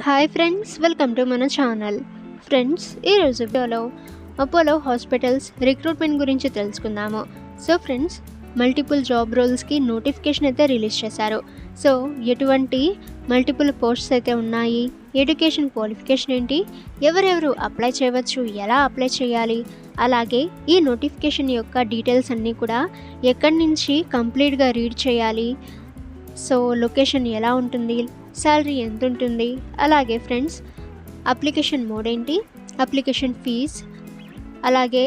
Hi friends, welcome to మన channel. Friends, ఈరోజు వీడియోలో అపోలో హాస్పిటల్స్ రిక్రూట్మెంట్ గురించి తెలుసుకుందాము. సో ఫ్రెండ్స్, మల్టిపుల్ జాబ్ రోల్స్కి నోటిఫికేషన్ అయితే రిలీజ్ చేశారు. సో ఎటువంటి మల్టిపుల్ పోస్ట్స్ అయితే ఉన్నాయి, ఎడ్యుకేషన్ క్వాలిఫికేషన్ ఏంటి, ఎవరెవరు అప్లై చేయవచ్చు, ఎలా అప్లై చేయాలి, అలాగే ఈ నోటిఫికేషన్ యొక్క డీటెయిల్స్ అన్నీ కూడా ఎక్కడి నుంచి కంప్లీట్గా రీడ్ చేయాలి, సో లొకేషన్ ఎలా ఉంటుంది, శాలరీ ఎంత ఉంటుంది, అలాగే ఫ్రెండ్స్ అప్లికేషన్ మోడ్ ఏంటి, అప్లికేషన్ ఫీజ్, అలాగే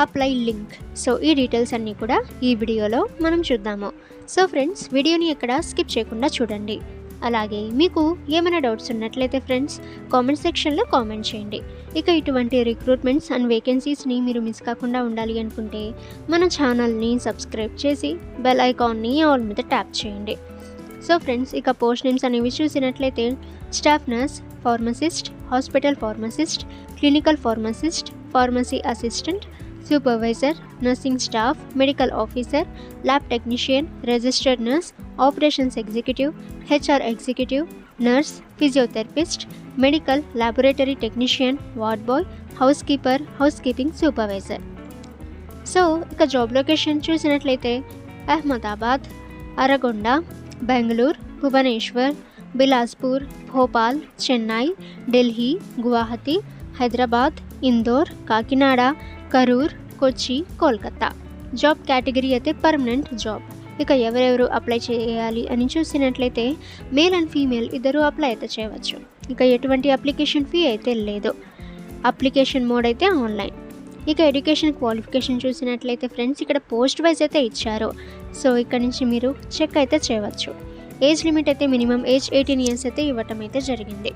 అప్లై లింక్. సో ఈ డీటెయిల్స్ అన్నీ కూడా ఈ వీడియోలో మనం చూద్దాము. సో ఫ్రెండ్స్, వీడియోని ఎక్కడ స్కిప్ చేయకుండా చూడండి. అలాగే మీకు ఏమైనా డౌట్స్ ఉన్నట్లయితే ఫ్రెండ్స్ కామెంట్ సెక్షన్లో కామెంట్ చేయండి. ఇక ఇటువంటి రిక్రూట్మెంట్స్ అండ్ వేకెన్సీస్ని మీరు మిస్ కాకుండా ఉండాలి అనుకుంటే మన ఛానల్ని సబ్స్క్రైబ్ చేసి బెల్ ఐకాన్ని ఆల్ మీద ట్యాప్ చేయండి. సో ఫ్రెండ్స్, ఇక పోస్ట్ నేమ్స్ అనేవి చూసినట్లయితే staff nurse, pharmacist, hospital pharmacist, clinical pharmacist, pharmacy assistant, supervisor, nursing staff, medical officer, lab technician, registered nurse, operations executive, HR executive, nurse, physiotherapist, medical laboratory technician, ward boy, house keeper, house keeping supervisor. So ఇక job location చూసినట్లయితే అహ్మదాబాద్, అరగొండ, బెంగళూరు, భువనేశ్వర్, బిలాస్పూర్, భోపాల్, చెన్నై, ఢిల్లీ, గువాహతి, హైదరాబాద్, ఇందోర్, కాకినాడ, కరూర్, కొచ్చి, Kolkata. Job category అయితే permanent job. ఇక ఎవరెవరు apply చేయాలి అని చూసినట్లయితే male and female ఇద్దరు apply అయితే చేయవచ్చు. ఇక ఎటువంటి అప్లికేషన్ ఫీ అయితే లేదు. అప్లికేషన్ మోడ్ అయితే ఆన్లైన్. ఇక ఎడ్యుకేషన్ క్వాలిఫికేషన్ చూసినట్లయితే ఫ్రెండ్స్ ఇక్కడ పోస్ట్ వైజ్ అయితే ఇచ్చారు. సో ఇక్కడ నుంచి మీరు చెక్ అయితే చేయవచ్చు. ఏజ్ లిమిట్ అయితే మినిమం ఏజ్ 18 ఇయర్స్ అయితే ఇవ్వటం అయితే జరిగింది.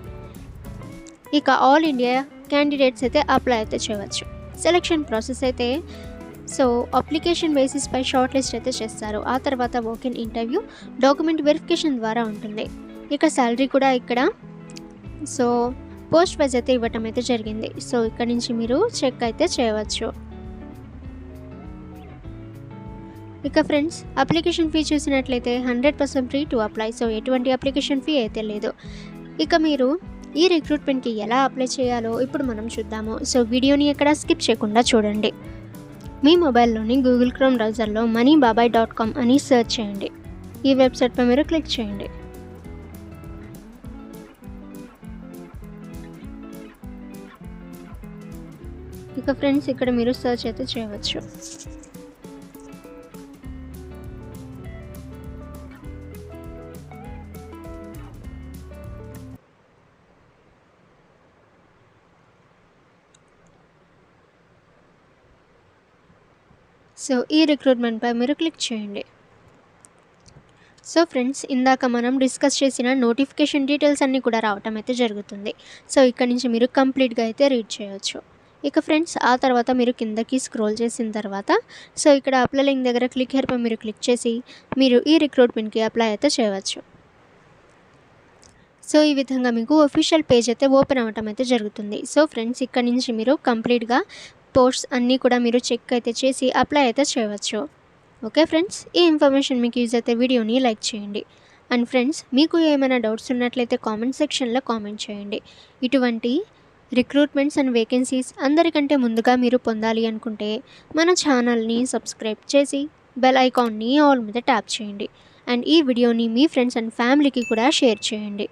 ఇక ఆల్ ఇండియా క్యాండిడేట్స్ అయితే అప్లై అయితే చేయవచ్చు. సెలెక్షన్ ప్రాసెస్ అయితే సో అప్లికేషన్ బేసిస్ పై షార్ట్ లిస్ట్ అయితే చేస్తారు. ఆ తర్వాత వాక్-ఇన్ ఇంటర్వ్యూ, డాక్యుమెంట్ వెరిఫికేషన్ ద్వారా ఉంటుంది. ఇక శాలరీ కూడా ఇక్కడ సో పోస్ట్ వైజ్ అయితే ఇవ్వటం అయితే జరిగింది. సో ఇక్కడ నుంచి మీరు చెక్ అయితే చేయవచ్చు. ఇక ఫ్రెండ్స్, అప్లికేషన్ ఫీ చూసినట్లయితే 100% ఫ్రీ టు అప్లై. సో ఎటువంటి అప్లికేషన్ ఫీ అయితే లేదు. ఇక మీరు ఈ రిక్రూట్మెంట్కి ఎలా అప్లై చేయాలో ఇప్పుడు మనం చూద్దాము. సో వీడియోని ఎక్కడ స్కిప్ చేయకుండా చూడండి. మీ మొబైల్లోని గూగుల్ క్రోమ్ బ్రౌజర్లో moneybabai.com అని సెర్చ్ చేయండి. ఈ వెబ్సైట్పై మీరు క్లిక్ చేయండి. ఇక ఫ్రెండ్స్, ఇక్కడ మీరు సెర్చ్ అయితే చేయవచ్చు. సో ఈ రిక్రూట్మెంట్పై మీరు క్లిక్ చేయండి. సో ఫ్రెండ్స్, ఇందాక మనం డిస్కస్ చేసిన నోటిఫికేషన్ డీటెయిల్స్ అన్నీ కూడా రావటం అయితే జరుగుతుంది. సో ఇక్కడ నుంచి మీరు కంప్లీట్గా అయితే రీడ్ చేయవచ్చు. ఇక ఫ్రెండ్స్, ఆ తర్వాత మీరు కిందకి స్క్రోల్ చేసిన తర్వాత సో ఇక్కడ అప్లై లింక్ దగ్గర క్లిక్ హియర్పై మీరు క్లిక్ చేసి మీరు ఈ రిక్రూట్మెంట్కి అప్లై అయితే చేయవచ్చు. సో ఈ విధంగా మీకు అఫీషియల్ పేజ్ అయితే ఓపెన్ అవ్వటం అయితే జరుగుతుంది. సో ఫ్రెండ్స్, ఇక్కడ నుంచి మీరు కంప్లీట్గా పోస్ట్స్ అన్నీ కూడా మీరు చెక్ అయితే చేసి అప్లై అయితే చేయవచ్చు. ఓకే ఫ్రెండ్స్, ఈ ఇన్ఫర్మేషన్ మీకు యూజ్ అయితే వీడియోని లైక్ చేయండి. అండ్ ఫ్రెండ్స్, మీకు ఏమైనా డౌట్స్ ఉన్నట్లయితే కామెంట్ సెక్షన్లో కామెంట్ చేయండి. ఇటువంటి రిక్రూట్మెంట్స్ అండ్ వేకెన్సీస్ అందరికంటే ముందుగా మీరు పొందాలి అనుకుంటే మన ఛానల్ని సబ్స్క్రైబ్ చేసి బెల్ ఐకాన్ని ఆల్ మీద ట్యాప్ చేయండి. అండ్ ఈ వీడియోని మీ ఫ్రెండ్స్ అండ్ ఫ్యామిలీకి కూడా షేర్ చేయండి.